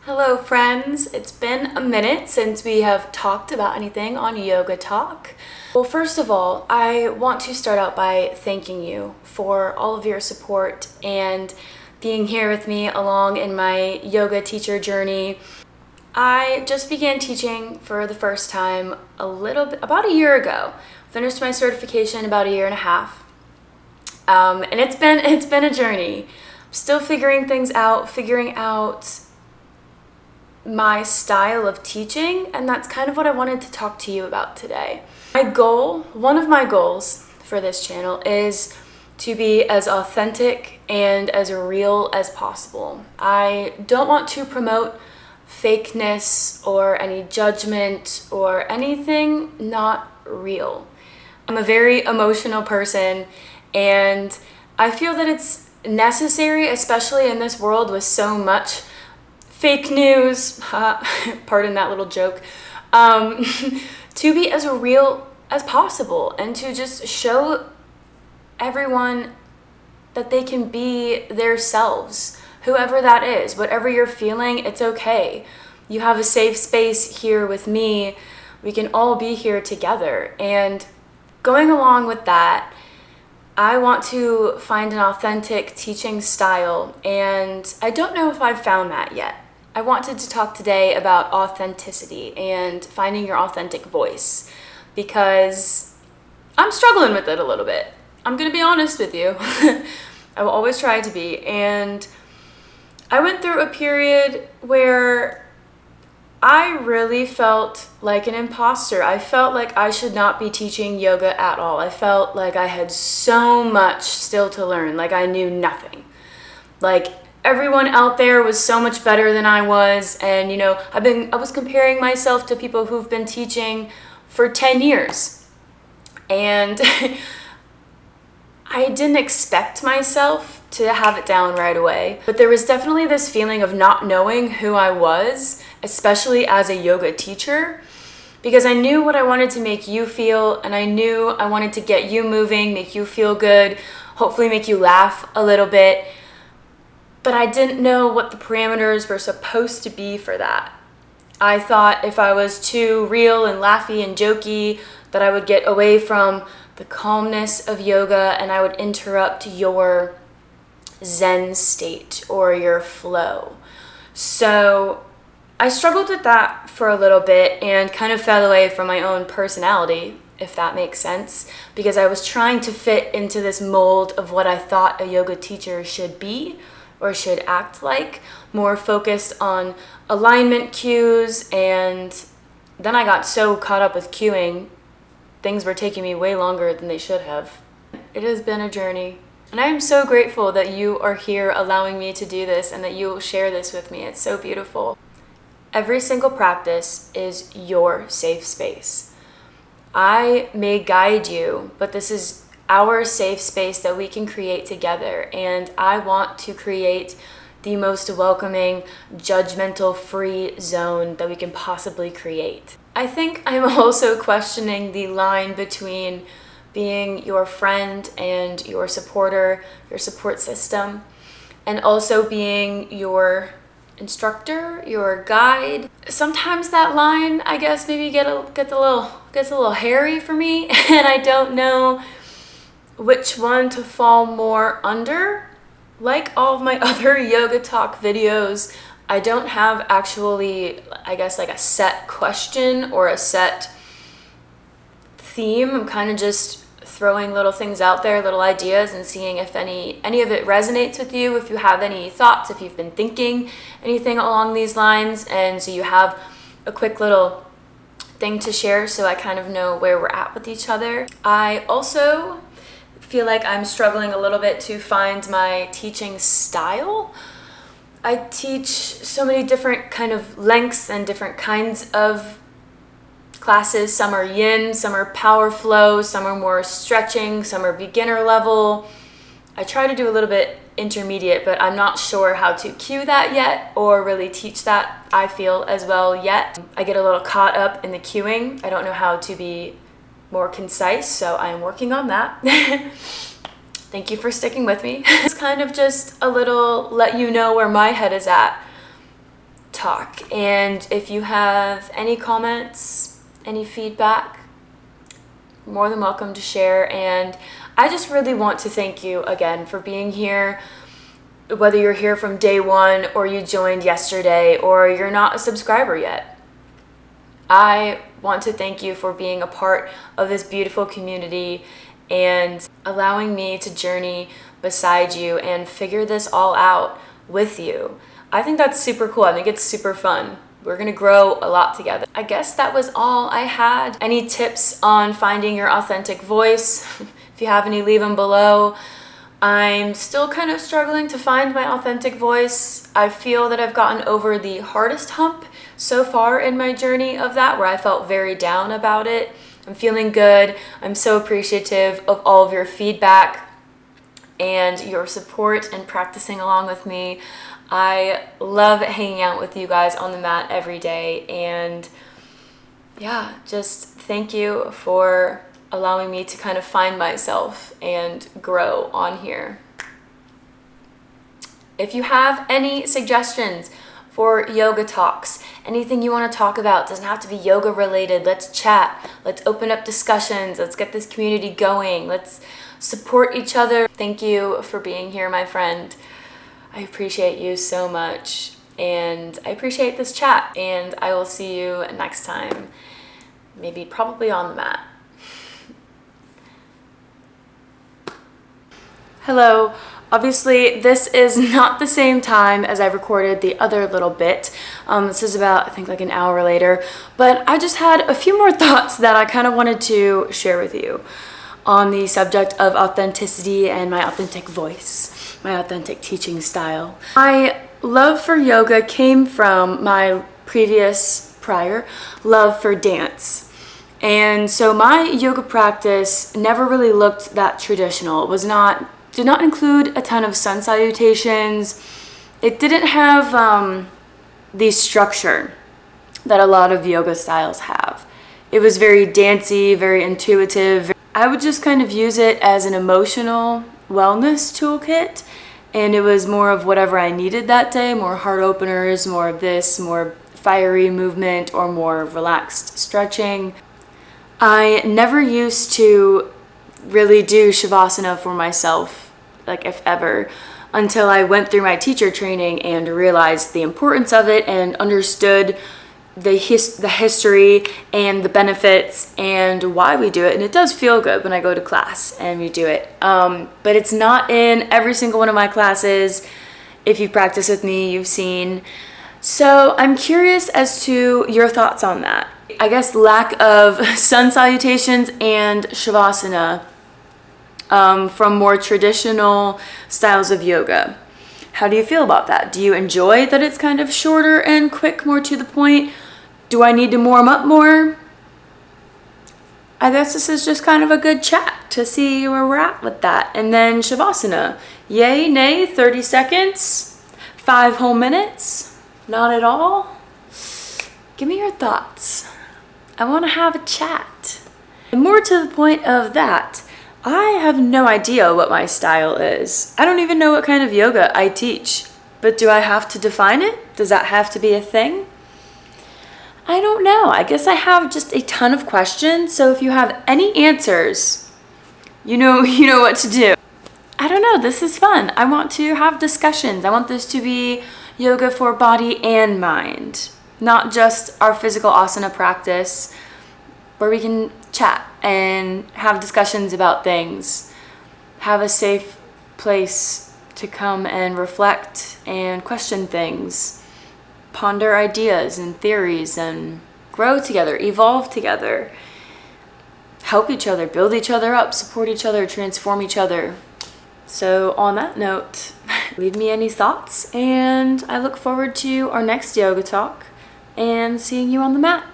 Hello friends, it's been a minute since we have talked about anything on Yoga Talk. Well, first of all, I want to start out by thanking you for all of your support and being here with me along in my yoga teacher journey. I just began teaching for the first time about a year ago. Finished my certification about a year and a half. And it's been a journey. I'm still figuring things out, figuring out my style of teaching, and that's kind of what I wanted to talk to you about today. One of my goals for this channel is to be as authentic and as real as possible. I don't want to promote fakeness or any judgment or anything not real. I'm a very emotional person, and I feel that it's necessary, especially in this world with so much fake news, pardon that little joke, to be as real as possible and to just show everyone that they can be their selves, whoever that is, whatever you're feeling, it's okay. You have a safe space here with me. We can all be here together. And going along with that, I want to find an authentic teaching style, and I don't know if I've found that yet. I wanted to talk today about authenticity and finding your authentic voice because I'm struggling with it a little bit. I'm going to be honest with you. I will always try to be. And I went through a period where I really felt like an imposter. I felt like I should not be teaching yoga at all. I felt like I had so much still to learn, like I knew nothing. Like everyone out there was so much better than I was, and I was comparing myself to people who've been teaching for 10 years. And I didn't expect myself to have it down right away, but there was definitely this feeling of not knowing who I was, especially as a yoga teacher, because I knew what I wanted to make you feel, and I knew I wanted to get you moving, make you feel good, hopefully make you laugh a little bit. But I didn't know what the parameters were supposed to be for that. I thought if I was too real and laughy and jokey, that I would get away from the calmness of yoga and I would interrupt your Zen state or your flow. So I struggled with that for a little bit and kind of fell away from my own personality, if that makes sense, because I was trying to fit into this mold of what I thought a yoga teacher should be or should act like, more focused on alignment cues. And then I got so caught up with cueing, things were taking me way longer than they should have. It has been a journey, and I am so grateful that you are here allowing me to do this and that you will share this with me. It's so beautiful. Every single practice is your safe space. I may guide you, but this is our safe space that we can create together. And I want to create the most welcoming, judgmental-free zone that we can possibly create. I think I'm also questioning the line between being your friend and your supporter, your support system, and also being your instructor, your guide. Sometimes that line, I guess, maybe gets a little hairy for me, and I don't know which one to fall more under. Like all of my other Yoga Talk videos, I don't have actually, I guess, like a set question or a set theme. I'm kind of just throwing little things out there, little ideas, and seeing if any of it resonates with you, if you have any thoughts, if you've been thinking anything along these lines, and so you have a quick little thing to share so I kind of know where we're at with each other. I also feel like I'm struggling a little bit to find my teaching style. I teach so many different kind of lengths and different kinds of classes. Some are yin, some are power flow, some are more stretching, some are beginner level. I try to do a little bit intermediate, but I'm not sure how to cue that yet or really teach that, I feel, as well yet. I get a little caught up in the cueing. I don't know how to be more concise, so I am working on that. Thank you for sticking with me. It's kind of just a little let you know where my head is at. talk. And if you have any comments, any feedback, more than welcome to share. And I just really want to thank you again for being here, whether you're here from day one or you joined yesterday or you're not a subscriber yet. I want to thank you for being a part of this beautiful community and allowing me to journey beside you and figure this all out with you. I think that's super cool. I think it's super fun. We're gonna grow a lot together. I guess that was all I had. Any tips on finding your authentic voice? If you have any, leave them below. I'm still kind of struggling to find my authentic voice. I feel that I've gotten over the hardest hump so far in my journey of that, where I felt very down about it. I'm feeling good. I'm so appreciative of all of your feedback and your support and practicing along with me. I love hanging out with you guys on the mat every day, and yeah, just thank you for allowing me to kind of find myself and grow on here. If you have any suggestions for yoga talks, anything you want to talk about, doesn't have to be yoga related, let's chat, let's open up discussions, let's get this community going, let's support each other. Thank you for being here, my friend. I appreciate you so much, and I appreciate this chat, and I will see you next time, maybe probably on the mat. Hello. Obviously, this is not the same time as I recorded the other little bit. This is about, I think, like an hour later, but I just had a few more thoughts that I kind of wanted to share with you on the subject of authenticity and my authentic voice, my authentic teaching style. My love for yoga came from my prior love for dance. And so my yoga practice never really looked that traditional. It did not include a ton of sun salutations. It didn't have the structure that a lot of yoga styles have. It was very dancey, very intuitive. I would just kind of use it as an emotional wellness toolkit, and it was more of whatever I needed that day, more heart openers, more of this, more fiery movement, or more relaxed stretching. I never used to really do Shavasana for myself, like if ever, until I went through my teacher training and realized the importance of it and understood the history and the benefits and why we do it. And it does feel good when I go to class and we do it. But it's not in every single one of my classes. If you've practiced with me, you've seen. So I'm curious as to your thoughts on that. I guess lack of sun salutations and Shavasana from more traditional styles of yoga. How do you feel about that? Do you enjoy that it's kind of shorter and quick, more to the point? Do I need to warm up more? I guess this is just kind of a good chat to see where we're at with that. And then Shavasana. Yay, nay, 30 seconds, 5 whole minutes, not at all. Give me your thoughts. I want to have a chat. And more to the point of that, I have no idea what my style is. I don't even know what kind of yoga I teach. But do I have to define it? Does that have to be a thing? I don't know. I guess I have just a ton of questions. So if you have any answers, you know what to do. I don't know. This is fun. I want to have discussions. I want this to be yoga for body and mind, not just our physical asana practice, where we can chat and have discussions about things, have a safe place to come and reflect and question things, ponder ideas and theories, and grow together, evolve together, help each other, build each other up, support each other, transform each other. So on that note, leave me any thoughts, and I look forward to our next yoga talk and seeing you on the mat.